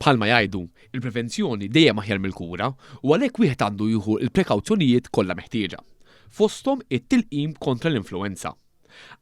Bħalma jgħidu, il-prevenzjoni dejjem aħjar mill-kura u għalhekk wieħed għandu jieħu l-prekawzjonijiet kollha meħtieġa. Fosthom it-tilqim kontra l-influenza.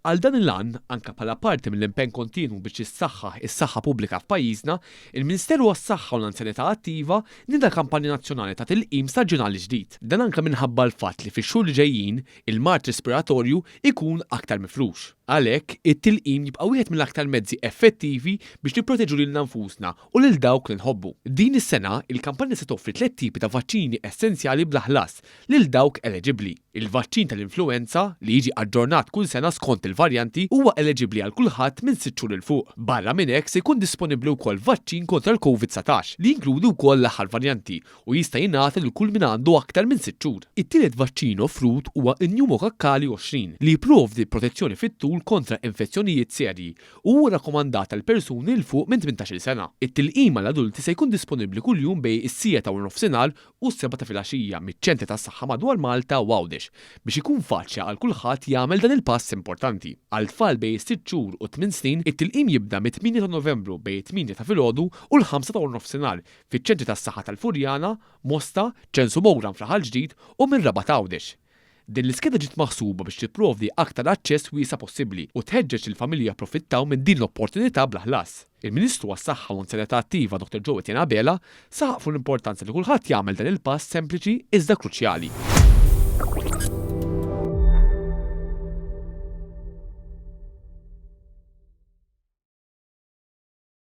Għal dan il-għan, anka bħala parti mill-impenn kontinu biex issaħħaħ is-saħħa pubblika f'pajjiżna, il-Ministeru għas-Saħħa u l-Anzjanità Attiva nida kampanja nazzjonali ta' tilqim staġjonali ġdid. Dan anke minħabba l-fatt li fix-xhur li ġejjin il-mart respiratorju ikun aktar mifrux. Għalhekk, it-tilqim jibqa' wieħed mill-aktar mezzi effettivi biex nipproteġu lilna nfusna u lil dawk li nħobbu. Din is-sena, il-kampanja se toffri 3 tipi ta' vaċċini essenzjali bla ħlas lil dawk eliġibbli. Il-vaċċin tal-influenza li jiġi aġġornat kull sena skont il-varjanti huwa eliġibbli għal kulħadd minn 6 xhur il fuq. Barra minn hekk se jkun disponibbli wkoll vaċċin kontra l-COVID-19 li jinkludi wkoll l-aħħar varjanti u jista' jingħata lil kull min għandu aktar minn 6 xhur. It-tielet vaċċin offrut huwa n-pneumokokkali 20 li jipprovdi protezzjoni fit-tul kontra infezzjonijiet serji u huwa rakkomandat għal persuni l fuq minn 18 sena. It-tilqim għal adulti se jkun disponibbli kuljum bejn is-sija ta' nofsinhar u s-7 ta' filgħaxija miċ-ċentri tas-saħħa madwar Malta u Għawdex biex ikun faċli għal kulħadd jagħmel dan il-pass importanti. Għal tfal bejn 6 xhur u 8 snin, it-tilqim jibda mit-8 ta' Novembru bejn 8 ta' filgħodu u l-5 ta' nofsinhar fiċ-ċentri tas-saħħa tal-Furjana, Mosta, Ċensu Mowran fl-Aħal Ġdid u minn Raba' ta' Għawdex. Din l-iskeda ġiet maħsuba biex tipprovdi aktar aċċess wiesa possibbli u tħeġġeġ il-familja approfittaw minn din l-opportunità bla ħlas. Il-Ministru għas-Saħħa u l-Anzjanità Attiva Dr. Joe Etienne Abela saħaq fuq l-importanza li kulħadd jagħmel dan il-pass sempliċi iżda kruċjali.